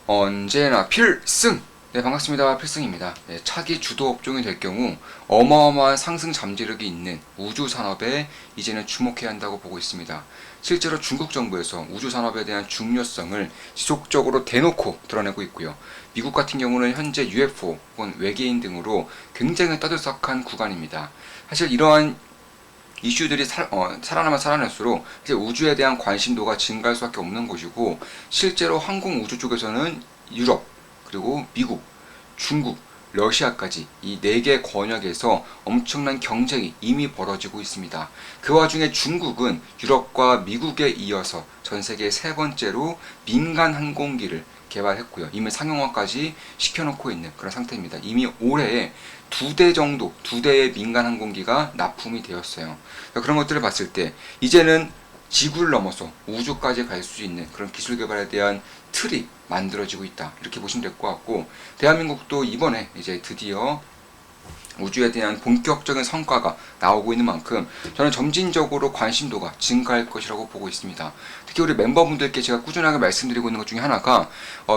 언제나 필승! 네, 반갑습니다. 필승입니다. 네, 차기 주도 업종이 될 경우 어마어마한 상승 잠재력이 있는 우주 산업에 이제는 주목해야 한다고 보고 있습니다. 실제로 중국 정부에서 우주 산업에 대한 중요성을 지속적으로 대놓고 드러내고 있고요. 미국 같은 경우는 현재 UFO 혹은 외계인 등으로 굉장히 떠들썩한 구간입니다. 사실 이러한 이슈들이 살아나면 살아날수록 이제 우주에 대한 관심도가 증가할 수밖에 없는 것이고, 실제로 항공 우주 쪽에서는 유럽, 그리고 미국, 중국, 러시아까지 이 4개 권역에서 엄청난 경쟁이 이미 벌어지고 있습니다. 그 와중에 중국은 유럽과 미국에 이어서 전 세계 3번째로 민간 항공기를 개발했고요. 이미 상용화까지 시켜놓고 있는 그런 상태입니다. 이미 올해에 2대 정도, 2대의 민간 항공기가 납품이 되었어요. 그런 것들을 봤을 때 이제는 지구를 넘어서 우주까지 갈 수 있는 그런 기술 개발에 대한 틀이 만들어지고 있다, 이렇게 보시면 될 것 같고, 대한민국도 이번에 이제 드디어 우주에 대한 본격적인 성과가 나오고 있는 만큼 저는 점진적으로 관심도가 증가할 것이라고 보고 있습니다. 특히 우리 멤버분들께 제가 꾸준하게 말씀드리고 있는 것 중에 하나가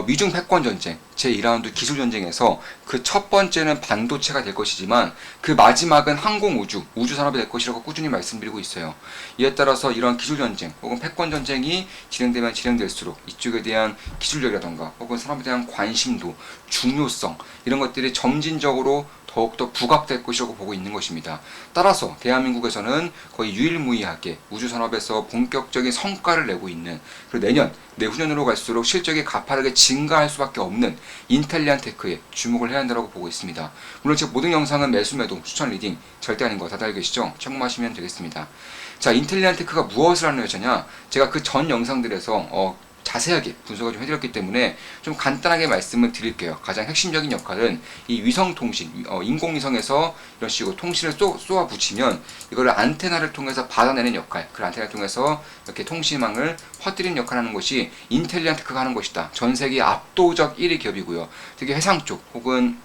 미중 패권 전쟁 제2라운드 기술 전쟁에서 그 첫 번째는 반도체가 될 것이지만 그 마지막은 항공 우주 산업이 될 것이라고 꾸준히 말씀드리고 있어요. 이에 따라서 이런 기술 전쟁 혹은 패권 전쟁이 진행되면 진행될수록 이쪽에 대한 기술력이라던가 혹은 산업에 대한 관심도, 중요성, 이런 것들이 점진적으로 더욱더 부각될 것이라고 보고 있는 것입니다. 따라서 대한민국에서는 거의 유일무이하게 우주산업에서 본격적인 성과를 내고 있는, 그리고 내후년으로 갈수록 실적이 가파르게 증가할 수밖에 없는 인텔리안 테크에 주목을 해야 한다고 보고 있습니다. 물론 제 모든 영상은 매수 매도 추천 리딩 절대 아닌 거 다들 알고 계시죠? 참고하시면 되겠습니다. 자, 인텔리안 테크가 무엇을 하는 회사냐? 제가 그 전 영상들에서 자세하게 분석을 좀 해드렸기 때문에 좀 간단하게 말씀을 드릴게요. 가장 핵심적인 역할은 이 위성통신, 인공위성에서 이런 식으로 통신을 쏘아 붙이면 이거를 안테나를 통해서 받아내는 역할, 그 안테나를 통해서 이렇게 통신망을 퍼뜨리는 역할을 하는 것이 인텔리안 테크가 하는 것이다. 전 세계 압도적 1위 기업이고요. 특히 해상 쪽 혹은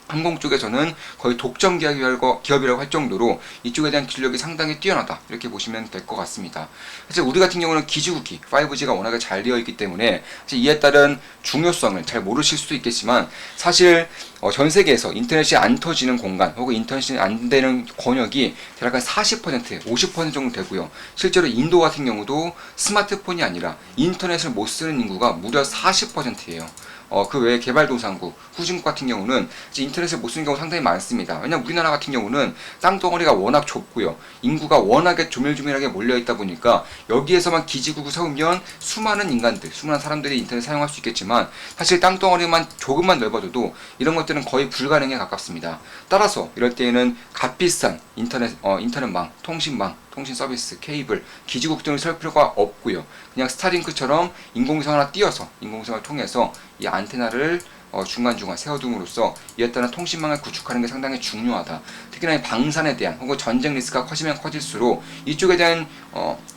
항공 쪽에서는 거의 독점 기업이라고 할 정도로 이쪽에 대한 기술력이 상당히 뛰어나다, 이렇게 보시면 될 것 같습니다. 사실 우리 같은 경우는 기지국이 5G가 워낙에 잘 되어 있기 때문에 사실 이에 따른 중요성을 잘 모르실 수도 있겠지만, 사실 전 세계에서 인터넷이 안 터지는 공간 혹은 인터넷이 안 되는 권역이 대략 한 40%, 50% 정도 되고요. 실제로 인도 같은 경우도 스마트폰이 아니라 인터넷을 못 쓰는 인구가 무려 40%예요. 그 외에 개발도상국, 후진국 같은 경우는 이제 인터넷을 못 쓰는 경우가 상당히 많습니다. 왜냐면 우리나라 같은 경우는 땅덩어리가 워낙 좁고요. 인구가 워낙에 조밀조밀하게 몰려있다 보니까 여기에서만 기지국을 세우면 수많은 인간들, 수많은 사람들이 인터넷 사용할 수 있겠지만, 사실 땅덩어리만 조금만 넓어져도 이런 것들은 거의 불가능에 가깝습니다. 따라서 이럴 때에는 값비싼 인터넷망, 통신망, 통신 서비스, 케이블, 기지국 등을 설 필요가 없고요. 그냥 스타링크처럼 인공위성 하나 띄워서 인공위성을 통해서 이 안테나를 중간중간 세워둠으로써 이에 따른 통신망을 구축하는 게 상당히 중요하다. 특히나 이 방산에 대한 혹은 전쟁 리스크가 커지면 커질수록 이쪽에 대한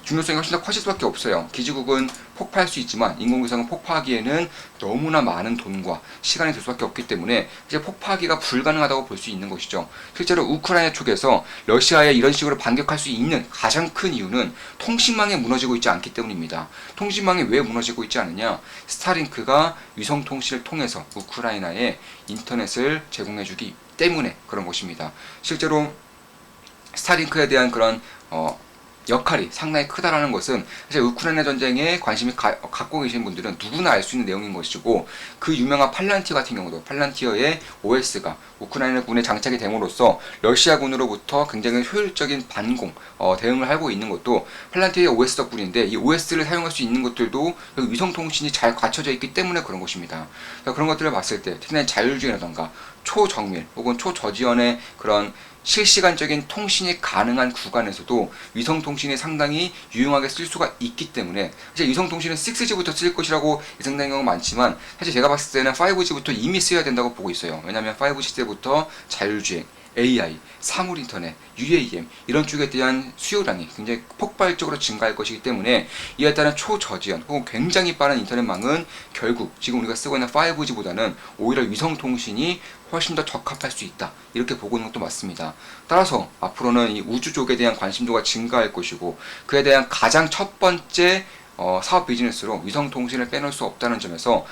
중요성이 훨씬 더 커질 수밖에 없어요. 기지국은 폭파할 수 있지만 인공위성은 폭파하기에는 너무나 많은 돈과 시간이 들 수밖에 없기 때문에 이제 폭파하기가 불가능하다고 볼 수 있는 것이죠. 실제로 우크라이나 쪽에서 러시아에 이런 식으로 반격할 수 있는 가장 큰 이유는 통신망이 무너지고 있지 않기 때문입니다. 통신망이 왜 무너지고 있지 않느냐? 스타링크가 위성통신을 통해서 우크라이나에 인터넷을 제공해주기 때문에 그런 것입니다. 실제로 스타링크에 대한 그런 역할이 상당히 크다라는 것은 사실 우크라이나 전쟁에 관심이 갖고 계신 분들은 누구나 알 수 있는 내용인 것이고, 그 유명한 팔란티어 같은 경우도 팔란티어의 OS가 우크라이나 군에 장착이 됨으로써 러시아군으로부터 굉장히 효율적인 반공 대응을 하고 있는 것도 팔란티어의 OS 덕분인데, 이 OS를 사용할 수 있는 것들도 위성통신이 잘 갖춰져 있기 때문에 그런 것입니다. 그런 것들을 봤을 때 특히나 자율주행이라던가 초정밀 혹은 초저지연의 그런 실시간적인 통신이 가능한 구간에서도 위성통신이 상당히 유용하게 쓸 수가 있기 때문에, 이제 위성통신은 6G부터 쓸 것이라고 예상되는 경우가 많지만 사실 제가 봤을 때는 5G부터 이미 써야 된다고 보고 있어요. 왜냐하면 5G 때부터 자율주행, AI, 사물인터넷, UAM 이런 쪽에 대한 수요량이 굉장히 폭발적으로 증가할 것이기 때문에 이에 따른 초저지연 혹은 굉장히 빠른 인터넷망은 결국 지금 우리가 쓰고 있는 5G보다는 오히려 위성통신이 훨씬 더 적합할 수 있다, 이렇게 보고 있는 것도 맞습니다. 따라서 앞으로는 이 우주 쪽에 대한 관심도가 증가할 것이고, 그에 대한 가장 첫 번째 사업 비즈니스로 위성통신을 빼놓을 수 없다는 점에서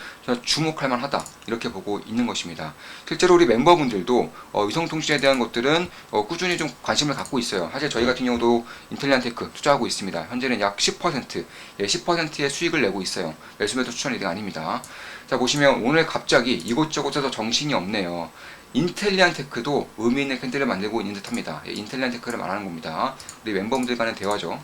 주목할 만하다 이렇게 보고 있는 것입니다. 실제로 우리 멤버분들도 위성통신에 대한 것들은 꾸준히 좀 관심을 갖고 있어요. 사실 저희 같은 경우도 인텔리안테크 투자하고 있습니다. 현재는 약 10%, 10%의 수익을 내고 있어요. 매수매도 추천 리딩 아닙니다. 자, 보시면 오늘 갑자기 이곳저곳에서 정신이 없네요. 인텔리안테크도 의미 있는 캔들을 만들고 있는 듯합니다. 인텔리안테크를 말하는 겁니다. 우리 멤버분들 간의 대화죠.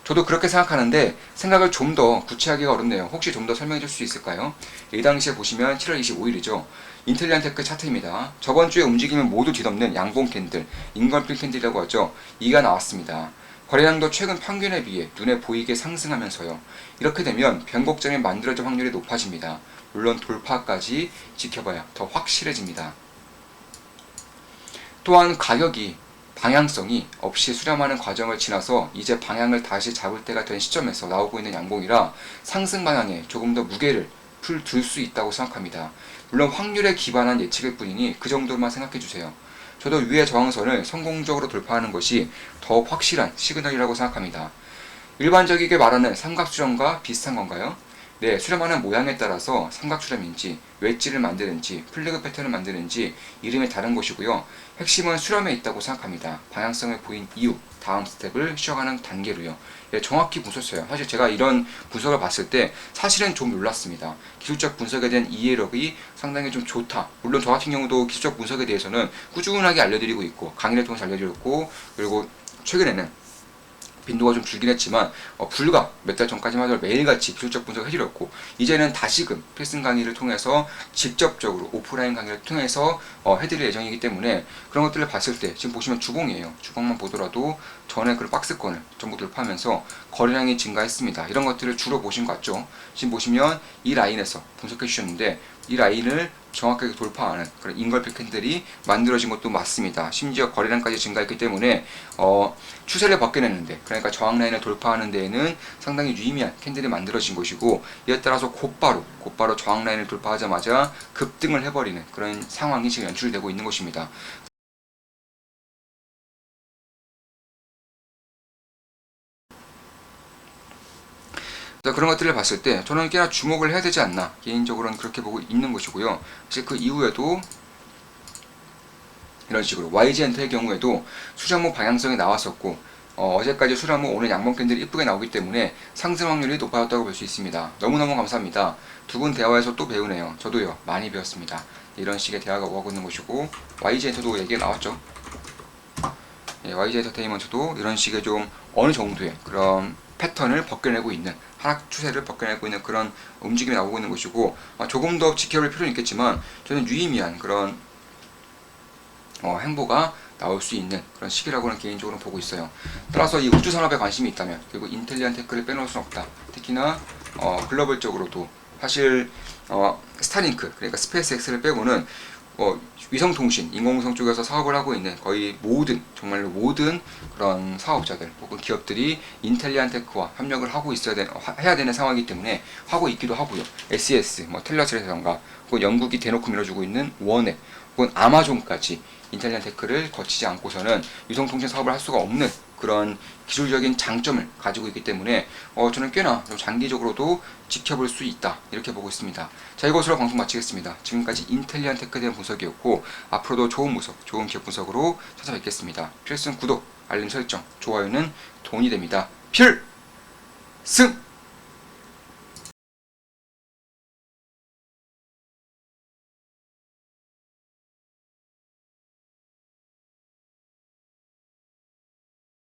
저도 그렇게 생각하는데 생각을 좀 더 구체하기가 어렵네요. 혹시 좀 더 설명해 줄 수 있을까요? 이 당시에 보시면 7월 25일이죠. 인텔리안테크 차트입니다. 저번 주에 움직임을 모두 뒤덮는 양봉 캔들, 인걸핑 캔들이라고 하죠. 이가 나왔습니다. 거래량도 최근 평균에 비해 눈에 보이게 상승하면서요. 이렇게 되면 변곡점이 만들어질 확률이 높아집니다. 물론 돌파까지 지켜봐야 더 확실해집니다. 또한 가격이 방향성이 없이 수렴하는 과정을 지나서 이제 방향을 다시 잡을 때가 된 시점에서 나오고 있는 양봉이라 상승 방향에 조금 더 무게를 둘 수 있다고 생각합니다. 물론 확률에 기반한 예측일 뿐이니 그 정도만 생각해 주세요. 저도 위의 저항선을 성공적으로 돌파하는 것이 더 확실한 시그널이라고 생각합니다. 일반적이게 말하는 삼각수렴과 비슷한 건가요? 네, 수렴하는 모양에 따라서 삼각수렴인지 웨지를 만드는지 플래그 패턴을 만드는지 이름이 다른 것이고요. 핵심은 수렴에 있다고 생각합니다. 방향성을 보인 이후 다음 스텝을 쉬어가는 단계로요. 예, 정확히 보셨어요. 사실 제가 이런 분석을 봤을 때 사실은 좀 놀랐습니다. 기술적 분석에 대한 이해력이 상당히 좀 좋다. 물론 저 같은 경우도 기술적 분석에 대해서는 꾸준하게 알려드리고 있고 강의를 통해서 알려드렸고, 그리고 최근에는 빈도가 좀 줄긴 했지만 불과 몇 달 전까지만 해도 매일같이 기술적 분석을 해드렸고, 이제는 다시금 필승 강의를 통해서 직접적으로 오프라인 강의를 통해서 해드릴 예정이기 때문에 그런 것들을 봤을 때 지금 보시면 주봉이에요. 주봉만 보더라도 전에 그런 박스권을 전부 돌파하면서 거래량이 증가했습니다. 이런 것들을 주로 보신 것 같죠? 지금 보시면 이 라인에서 분석해 주셨는데 이 라인을 정확하게 돌파하는 그런 인걸핑 캔들이 만들어진 것도 맞습니다. 심지어 거래량까지 증가했기 때문에 추세를 벗겨냈는데, 그러니까 저항 라인을 돌파하는 데에는 상당히 유의미한 캔들이 만들어진 것이고, 이에 따라서 곧바로 저항 라인을 돌파하자마자 급등을 해버리는 그런 상황이 지금 연출되고 있는 것입니다. 그런 것들을 봤을 때 저는 꽤나 주목을 해야 되지 않나, 개인적으로는 그렇게 보고 있는 것이고요. 사실 그 이후에도 이런 식으로 YG엔터의 경우에도 수렴 후 방향성이 나왔었고, 어제까지 수렴 후 오늘 양봉 캔들이 이쁘게 나오기 때문에 상승 확률이 높아졌다고 볼 수 있습니다. 너무너무 감사합니다. 두 분 대화에서 또 배우네요. 저도요, 많이 배웠습니다. 이런 식의 대화가 오가고 있는 것이고, YG엔터도 얘기가 나왔죠. YG엔터테인먼트도 이런 식의 좀 어느 정도의 그런 패턴을 벗겨내고 있는, 하락 추세를 벗겨내고 있는 그런 움직임이 나오고 있는 것이고, 조금 더 지켜볼 필요는 있겠지만 저는 유의미한 그런 행보가 나올 수 있는 그런 시기라고는 개인적으로 보고 있어요. 따라서 이 우주산업에 관심이 있다면, 그리고 인텔리안테크를 빼놓을 수는 없다. 특히나 글로벌적으로도 사실 스타링크, 그러니까 스페이스X를 빼고는 위성통신, 인공위성 쪽에서 사업을 하고 있는 거의 모든, 정말로 모든 그런 사업자들 혹은 기업들이 인텔리안테크와 협력을 하고 해야 되는 상황이기 때문에 하고 있기도 하고요. SES, 텔레스라던가 혹은 영국이 대놓고 밀어주고 있는 원액 혹은 아마존까지 인텔리안테크를 거치지 않고서는 위성통신 사업을 할 수가 없는 그런 기술적인 장점을 가지고 있기 때문에 저는 꽤나 좀 장기적으로도 지켜볼 수 있다, 이렇게 보고 있습니다. 자, 이것으로 방송 마치겠습니다. 지금까지 인텔리안테크에 대한 분석이었고, 앞으로도 좋은 분석, 좋은 기업 분석으로 찾아뵙겠습니다. 필승 구독, 알림 설정, 좋아요는 돈이 됩니다. 필승!